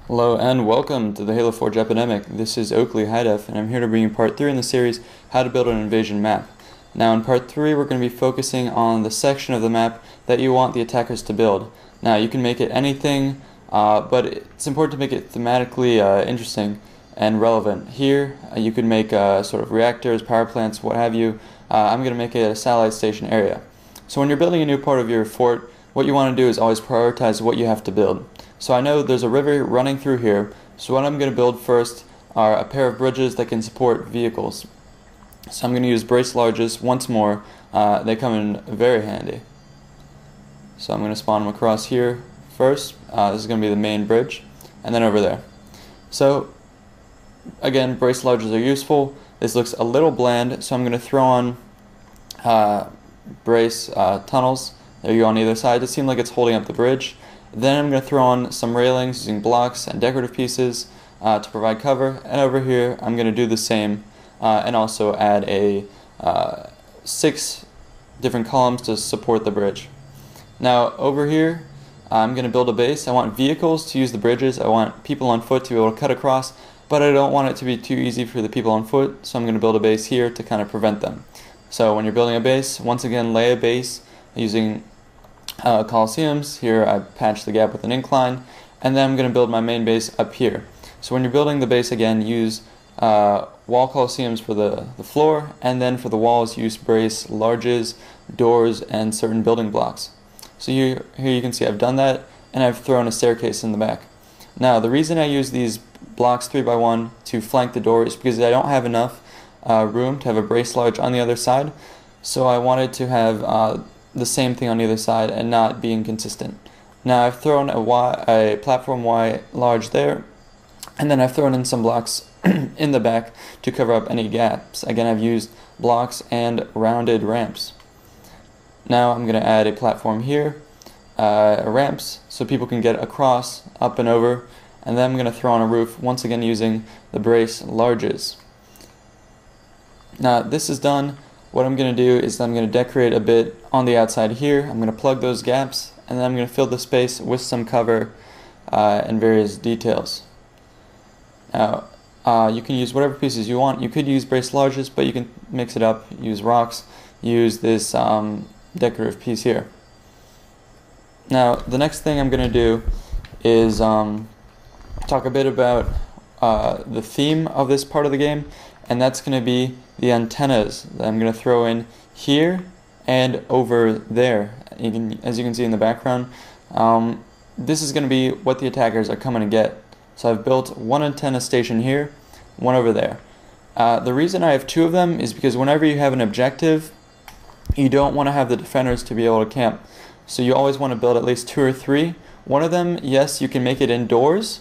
Hello and welcome to the Halo Forge Epidemic. This is Oakley HiDef and I'm here to bring you part 3 in the series, How to Build an Invasion Map. Now in part 3 we're going to be focusing on the section of the map that you want the attackers to build. Now you can make it anything, but it's important to make it thematically interesting and relevant. Here you can make sort of reactors, power plants, what have you. I'm going to make it a satellite station area. So when you're building a new part of your fort, what you want to do is always prioritize what you have to build. So I know there's a river running through here, so what I'm going to build first are a pair of bridges that can support vehicles. So I'm going to use brace larges once more. They come in very handy. So I'm going to spawn them across here first. This is going to be the main bridge, and then over there. So again, brace larges are useful. This looks a little bland, so I'm going to throw on brace tunnels. There you go on either side. It seems like it's holding up the bridge. Then I'm going to throw on some railings using blocks and decorative pieces to provide cover. And over here I'm going to do the same and also add a 6 different columns to support the bridge. Now over here I'm going to build a base. I want vehicles to use the bridges. I want people on foot to be able to cut across, but I don't want it to be too easy for the people on foot, so I'm going to build a base here to kind of prevent them. So when you're building a base, once again lay a base using coliseums. Here I patch the gap with an incline, and then I'm going to build my main base up here. So when you're building the base again, use wall coliseums for the floor, and then for the walls use brace larges, doors, and certain building blocks. So here you can see I've done that, and I've thrown a staircase in the back. Now the reason I use these blocks 3x1 to flank the door is because I don't have enough room to have a brace large on the other side, so I wanted to have the same thing on either side and not be inconsistent. Now I've thrown a platform Y large there, and then I've thrown in some blocks in the back to cover up any gaps. Again, I've used blocks and rounded ramps. Now I'm going to add a platform here, ramps, so people can get across, up and over, and then I'm going to throw on a roof, once again using the brace larges. Now this is done. What I'm going to do is I'm going to decorate a bit on the outside here. I'm going to plug those gaps, and then I'm going to fill the space with some cover and various details. Now you can use whatever pieces you want. You could use brace larges, but you can mix it up, use rocks, use this decorative piece here. Now the next thing I'm going to do is talk a bit about the theme of this part of the game, and that's going to be the antennas that I'm going to throw in here and over there. As you can see in the background, this is going to be what the attackers are coming to get. So I've built one antenna station here, one over there. The reason I have 2 of them is because whenever you have an objective, you don't want to have the defenders to be able to camp. So you always want to build at least 2 or 3. One of them, yes, you can make it indoors,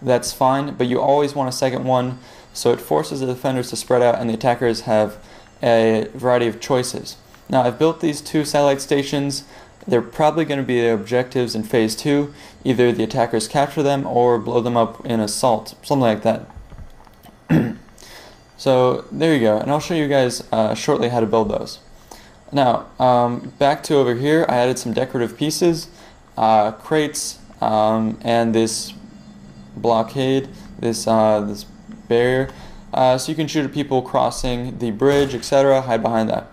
that's fine, but you always want a second one, so it forces the defenders to spread out and the attackers have a variety of choices. Now I've built these 2 satellite stations. They're probably going to be the objectives in phase 2. Either the attackers capture them or blow them up in assault, something like that. So there you go, and I'll show you guys shortly how to build those. Now back to over here, I added some decorative pieces, crates, and this blockade, this barrier, so you can shoot at people crossing the bridge, etc., hide behind that.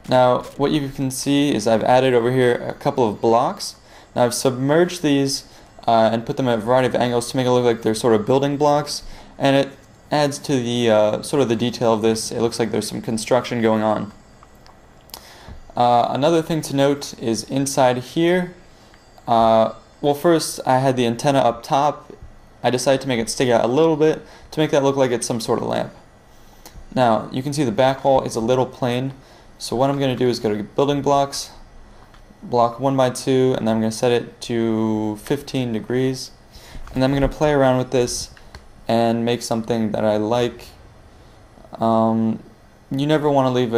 Now what you can see is I've added over here a couple of blocks. Now I've submerged these and put them at a variety of angles to make it look like they're sort of building blocks, and it adds to the sort of the detail of this. It looks like there's some construction going on. Another thing to note is inside here, well, first I had the antenna up top. I decided to make it stick out a little bit to make that look like it's some sort of lamp. Now you can see the back wall is a little plain, so what I'm going to do is go to building blocks, block 1x2, and then I'm going to set it to 15 degrees, and then I'm going to play around with this and make something that I like. You never want to leave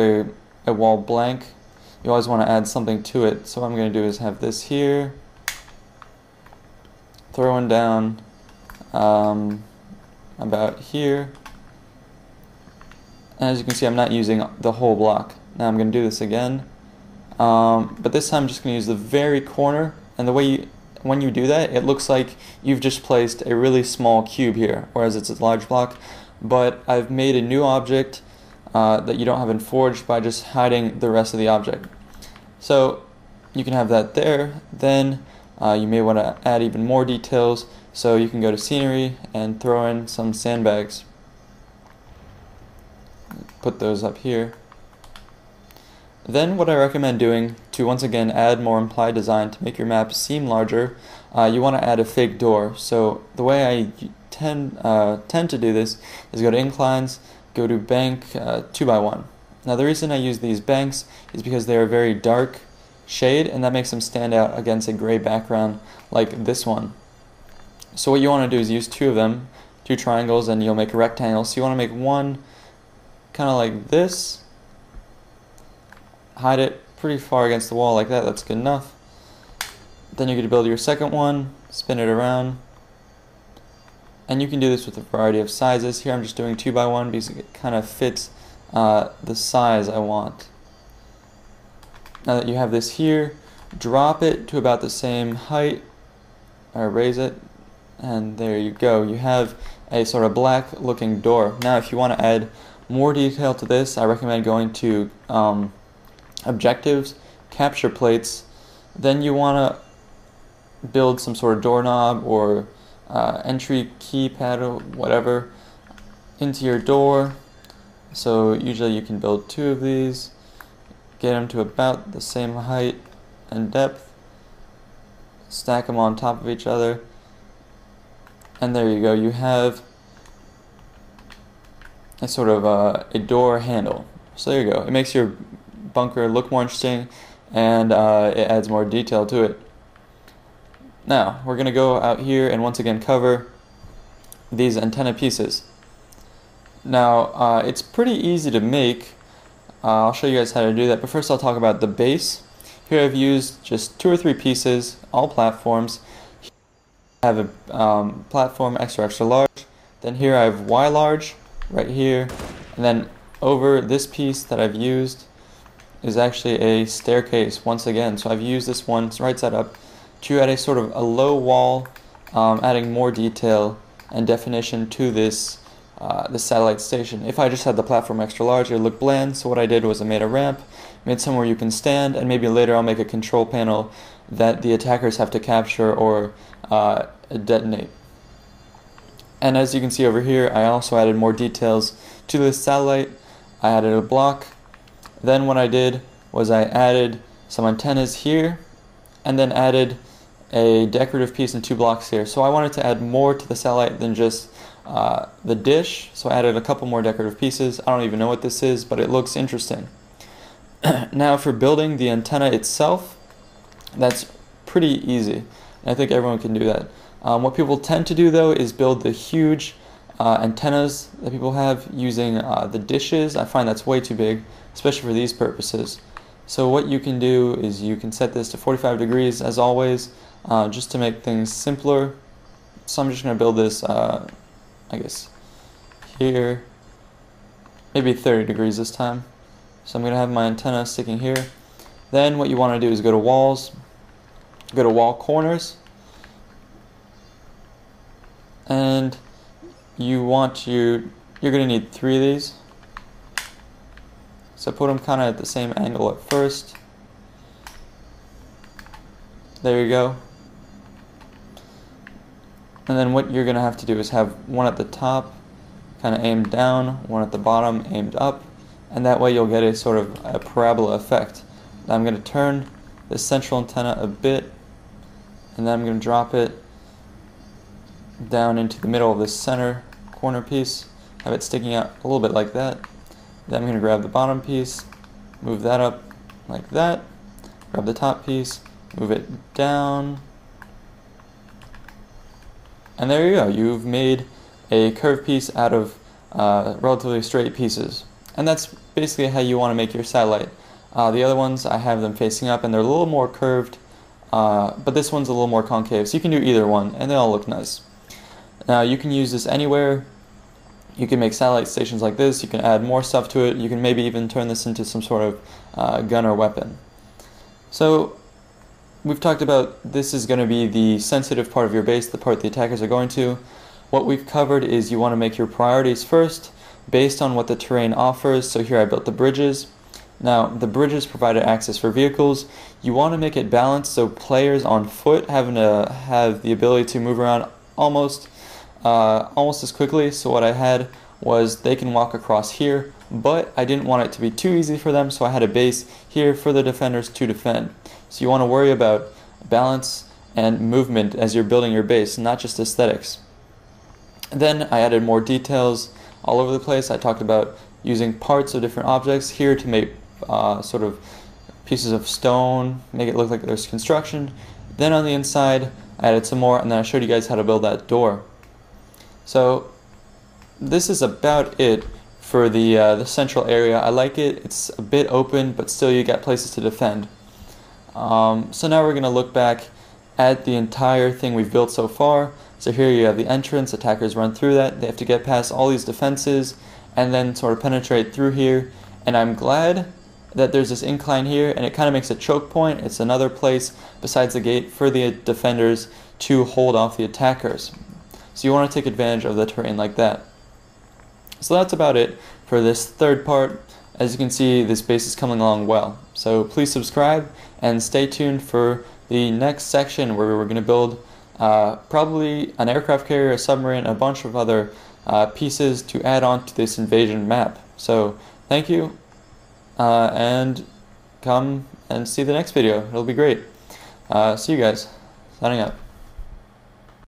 a wall blank. You always want to add something to it. So what I'm going to do is have this here, throw one down about here, and as you can see I'm not using the whole block. Now I'm going to do this again, but this time I'm just going to use the very corner, and the way when you do that, it looks like you've just placed a really small cube here, whereas it's a large block. But I've made a new object that you don't have in Forge by just hiding the rest of the object. So you can have that there. Then you may want to add even more details, so you can go to scenery and throw in some sandbags. Put those up here. Then what I recommend doing to once again add more implied design to make your map seem larger, you want to add a fake door. So the way I tend to do this is go to inclines, go to bank 2x1. Now the reason I use these banks is because they are very dark shade, and that makes them stand out against a gray background like this one. So what you want to do is use two of them, two triangles, and you'll make a rectangle. So you want to make one kind of like this, hide it pretty far against the wall like that. That's good enough. Then you're going to build your second one, spin it around, and you can do this with a variety of sizes. Here I'm just doing 2x1 because it kind of fits the size I want. Now that you have this here, drop it to about the same height, or raise it, and there you go. You have a sort of black looking door. Now if you want to add more detail to this, I recommend going to objectives, capture plates. Then you want to build some sort of doorknob or entry keypad or whatever into your door. So usually you can build two of these, get them to about the same height and depth, stack them on top of each other, and there you go. You have a sort of a door handle. So there you go. It makes your bunker look more interesting, and it adds more detail to it. Now we're going to go out here and once again cover these antenna pieces. Now it's pretty easy to make. I'll show you guys how to do that, but first I'll talk about the base. Here I've used just 2 or 3 pieces, all platforms. I have a platform extra large. Then here I have Y large right here, and then over this piece that I've used is actually a staircase once again. So I've used this one right side up to add a sort of a low wall, adding more detail and definition to this satellite station. If I just had the platform extra large, it would look bland. So what I did was I made a ramp, made somewhere you can stand, and maybe later I'll make a control panel that the attackers have to capture or detonate. And as you can see over here, I also added more details to this satellite. I added a block. Then what I did was I added some antennas here, and then added a decorative piece and 2 blocks here. So I wanted to add more to the satellite than just the dish, so I added a couple more decorative pieces. I don't even know what this is, but it looks interesting. Now for building the antenna itself, that's pretty easy, and I think everyone can do that. What people tend to do though is build the huge antennas that people have using the dishes. I find that's way too big, especially for these purposes. So what you can do is you can set this to 45 degrees as always, just to make things simpler. So I'm just going to build this, I guess, here, maybe 30 degrees this time. So I'm going to have my antenna sticking here. Then what you want to do is go to walls, go to wall corners, and you're going to need 3 of these. So put them kind of at the same angle at first. There you go. And then what you're going to have to do is have one at the top kind of aimed down, one at the bottom aimed up, and that way you'll get a sort of a parabola effect. Now I'm going to turn this central antenna a bit, and then I'm going to drop it down into the middle of this center corner piece, have it sticking out a little bit like that. Then I'm going to grab the bottom piece, move that up like that, grab the top piece, move it down, and there you go. You've made a curved piece out of relatively straight pieces. And that's basically how you want to make your satellite. The other ones, I have them facing up and they're a little more curved, but this one's a little more concave. So you can do either one and they all look nice. Now you can use this anywhere. You can make satellite stations like this, you can add more stuff to it, you can maybe even turn this into some sort of gun or weapon. So we've talked about this is going to be the sensitive part of your base, the part the attackers are going to. What we've covered is you want to make your priorities first based on what the terrain offers. So here I built the bridges. Now the bridges provided access for vehicles. You want to make it balanced so players on foot have the ability to move around almost as quickly. So what I had was they can walk across here, but I didn't want it to be too easy for them, so I had a base here for the defenders to defend. So you want to worry about balance and movement as you're building your base, not just aesthetics. Then I added more details all over the place. I talked about using parts of different objects here to make sort of pieces of stone, make it look like there's construction. Then on the inside I added some more, and then I showed you guys how to build that door. So this is about it for the central area. I like it. It's a bit open, but still you got places to defend. So now we're going to look back at the entire thing we've built so far. So here you have the entrance. Attackers run through that. They have to get past all these defenses and then sort of penetrate through here. And I'm glad that there's this incline here, and it kind of makes a choke point. It's another place besides the gate for the defenders to hold off the attackers. So you want to take advantage of the terrain like that. So that's about it for this third part. As you can see, this base is coming along well. So please subscribe and stay tuned for the next section where we're going to build probably an aircraft carrier, a submarine, a bunch of other pieces to add on to this invasion map. So thank you, and come and see the next video. It'll be great. See you guys. Signing out.